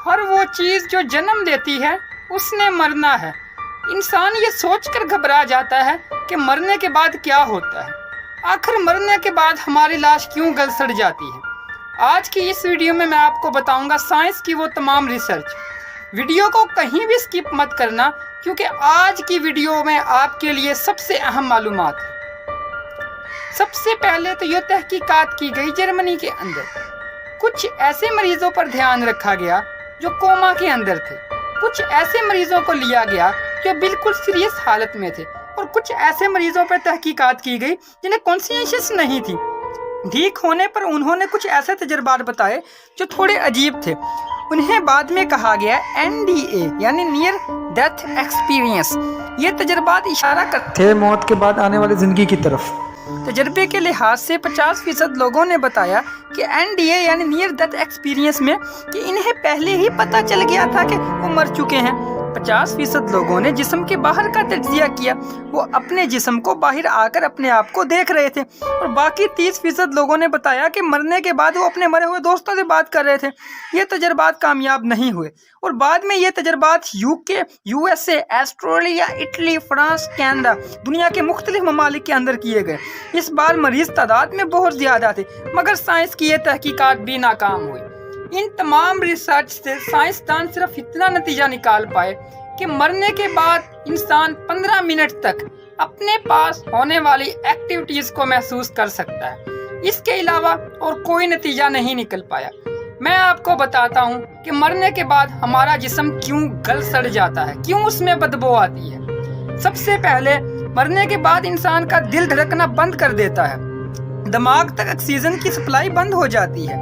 ہر وہ چیز جو جنم دیتی ہے اس نے مرنا ہے۔ انسان یہ سوچ کر گھبرا جاتا ہے کہ مرنے کے بعد کیا ہوتا ہے، آخر مرنے کے بعد ہماری لاش کیوں گل سڑ جاتی ہے۔ آج کی اس ویڈیو میں آپ کو بتاؤں گا سائنس کی وہ تمام ریسرچ۔ ویڈیو کو کہیں بھی سکپ مت کرنا کیونکہ آج کی ویڈیو میں آپ کے لیے سب سے اہم معلومات ہیں۔ سب سے پہلے تو یہ تحقیقات کی گئی جرمنی کے اندر۔ کچھ ایسے مریضوں پر دھیان رکھا گیا جو کوما کے اندر تھے، کچھ ایسے مریضوں کو لیا گیا جو بالکل سیریس حالت میں تھے، اور کچھ ایسے مریضوں پر تحقیقات کی گئی جنہیں کانشیسنس نہیں تھی۔ ٹھیک ہونے پر انہوں نے کچھ ایسے تجربات بتائے جو تھوڑے عجیب تھے۔ انہیں بعد میں کہا گیا NDA یعنی نیئر ڈیتھ ایکسپیرینس۔ یہ تجربات اشارہ کرتے تھے موت کے بعد آنے والی زندگی کی طرف۔ تجربے کے لحاظ سے 50% لوگوں نے بتایا کہ NDA یعنی نیئر ڈیتھ ایکسپیرینس میں کہ انہیں پہلے ہی پتہ چل گیا تھا کہ وہ مر چکے ہیں۔ 50% لوگوں نے جسم کے باہر کا تجزیہ کیا، وہ اپنے جسم کو باہر آ کر اپنے آپ کو دیکھ رہے تھے، اور باقی 30% لوگوں نے بتایا کہ مرنے کے بعد وہ اپنے مرے ہوئے دوستوں سے بات کر رہے تھے۔ یہ تجربات کامیاب نہیں ہوئے، اور بعد میں یہ تجربات UK، USA، Australia, Italy, France, Canada, دنیا کے مختلف ممالک کے اندر کیے گئے۔ اس بار مریض تعداد میں بہت زیادہ تھے، مگر سائنس کی یہ تحقیقات بھی ناکام ہوئی۔ ان تمام ریسرچ سے سائنسدان صرف اتنا نتیجہ نکال پائے کہ مرنے کے بعد انسان 15 منٹ تک اپنے پاس ہونے والی ایکٹیویٹیز کو محسوس کر سکتا ہے۔ اس کے علاوہ اور کوئی نتیجہ نہیں نکل پایا۔ میں آپ کو بتاتا ہوں کہ مرنے کے بعد ہمارا جسم کیوں گل سڑ جاتا ہے، کیوں اس میں بدبو آتی ہے۔ سب سے پہلے مرنے کے بعد انسان کا دل دھڑکنا بند کر دیتا ہے، دماغ تک آکسیجن کی سپلائی بند ہو جاتی ہے،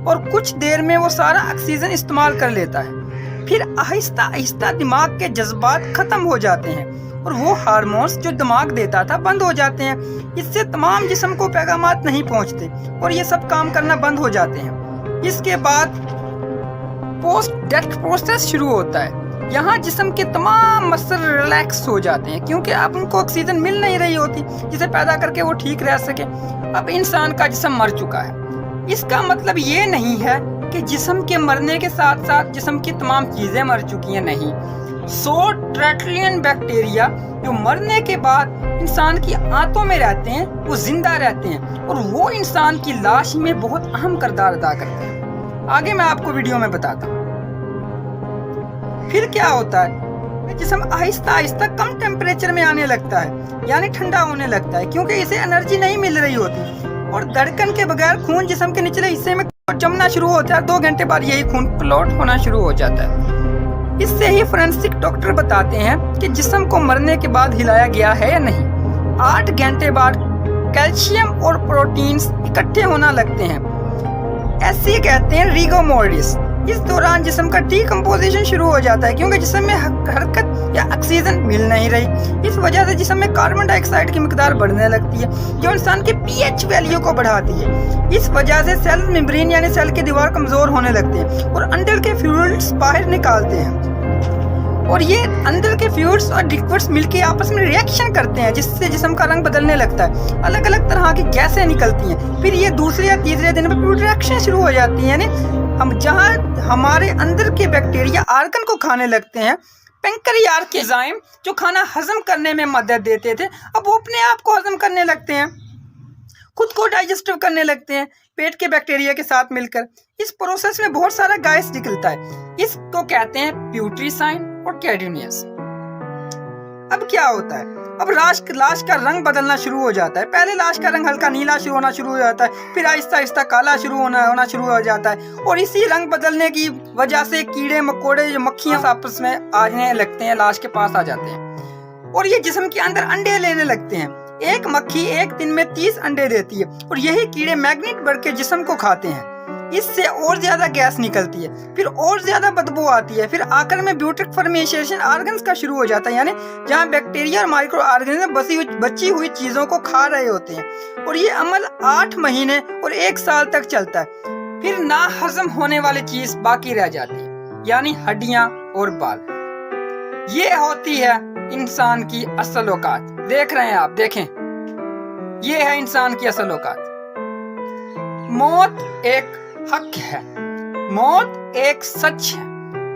اور کچھ دیر میں وہ سارا آکسیجن استعمال کر لیتا ہے۔ پھر آہستہ آہستہ دماغ کے جذبات ختم ہو جاتے ہیں، اور وہ ہارمونز جو دماغ دیتا تھا بند ہو جاتے ہیں۔ اس سے تمام جسم کو پیغامات نہیں پہنچتے، اور یہ سب کام کرنا بند ہو جاتے ہیں۔ اس کے بعد پوسٹ ڈیتھ پروسیس شروع ہوتا ہے۔ یہاں جسم کے تمام مسل ریلیکس ہو جاتے ہیں، کیونکہ اب ان کو آکسیجن مل نہیں رہی ہوتی جسے پیدا کر کے وہ ٹھیک رہ سکے۔ اب انسان کا جسم مر چکا ہے۔ اس کا مطلب یہ نہیں ہے کہ جسم کے مرنے کے ساتھ ساتھ جسم کی تمام چیزیں مر چکی ہیں، نہیں۔ 100 ٹریلین بیکٹیریا جو مرنے کے بعد انسان کی آنتوں میں رہتے ہیں وہ زندہ رہتے ہیں، اور وہ انسان کی لاش میں بہت اہم کردار ادا کرتے ہیں۔ آگے میں آپ کو ویڈیو میں بتاتا ہوں۔ پھر کیا ہوتا ہے، جسم آہستہ آہستہ کم ٹیمپریچر میں آنے لگتا ہے، یعنی ٹھنڈا ہونے لگتا ہے، کیونکہ اسے انرجی نہیں مل رہی ہوتی، اور دھڑکن کے بغیر خون جسم کے نچلے حصے میں جمنا شروع ہوتا ہے۔ 2 گھنٹے بعد یہی خون کلوٹ ہونا شروع ہو جاتا ہے۔ اس سے ہی فورینسک ڈاکٹر بتاتے ہیں کہ جسم کو مرنے کے بعد ہلایا گیا ہے یا نہیں۔ 8 گھنٹے بعد کیلشیم اور پروٹینز اکٹھے ہونا لگتے ہیں، ایسے کہتے ہیں ریگو مورٹس۔ اس دوران جسم کا ڈی کمپوزیشن شروع ہو جاتا ہے، کیونکہ جسم میں حرکت یا آکسیجن مل نہیں رہی۔ اس وجہ سے جسم میں کاربن ڈائی آکسائڈ کی مقدار بڑھنے لگتی ہے، جو انسان کے pH ویلیو کو بڑھاتی ہے۔ اس وجہ سے سیل میمبرین یعنی سیل کی دیوار کمزور ہونے لگتے ہیں، اور اندر کے فلوئڈز باہر نکالتے ہیں، اور یہ اندر کے فلوئڈز اور لکوڈز مل کے آپس میں ریئیکشن کرتے ہیں، جس سے جسم کا رنگ بدلنے لگتا ہے۔ الگ الگ طرح کی گیسیں نکلتی ہیں۔ پھر یہ دوسرے یا تیسرے دن میں ریئیکشن شروع ہو جاتی ہے، یعنی ہم جہاں ہمارے اندر کے بیکٹیریا آرگن کو کھانے لگتے ہیں، پینکریاس کے انزائم جو کھانا ہضم کرنے میں مدد دیتے تھے، اب وہ اپنے آپ کو ہضم کرنے لگتے ہیں، خود کو ڈائجسٹو کرنے لگتے ہیں پیٹ کے بیکٹیریا کے ساتھ مل کر۔ اس پروسیس میں بہت سارا گیس نکلتا ہے، اس کو کہتے ہیں پیوٹریسائن اور کیڈینیس۔ اب کیا ہوتا ہے، اب لاش کا رنگ بدلنا شروع ہو جاتا ہے۔ پہلے لاش کا رنگ ہلکا نیلا ہونا شروع ہو جاتا ہے، پھر آہستہ آہستہ کالا ہونا شروع ہو جاتا ہے، اور اسی رنگ بدلنے کی وجہ سے کیڑے مکوڑے جو مکھیاں آپس میں آنے لگتے ہیں، لاش کے پاس آ جاتے ہیں، اور یہ جسم کے اندر انڈے لینے لگتے ہیں۔ ایک مکھی ایک دن میں 30 انڈے دیتی ہے، اور یہی کیڑے میگنیٹ بڑھ کے جسم کو کھاتے ہیں۔ اس سے اور زیادہ گیس نکلتی ہے، پھر اور زیادہ بدبو آتی ہے، پھر آخر میں بیوٹک فرمیشن آرگنز کا شروع ہو جاتا ہے، یعنی جہاں بیکٹیریا اور مائکرو آرگنز بچی ہوئی چیزوں کو کھا رہے ہوتے ہیں، اور یہ عمل 8 مہینے اور 1 سال تک چلتا ہے۔ پھر نا ہضم ہونے والی چیز باقی رہ جاتی ہے، یعنی ہڈیاں اور بال۔ یہ ہوتی ہے انسان کی اصل اوقات۔ دیکھ رہے ہیں آپ، دیکھیں، یہ ہے انسان کی اصل اوقات۔ موت ایک حق ہے، موت ایک سچ ہے،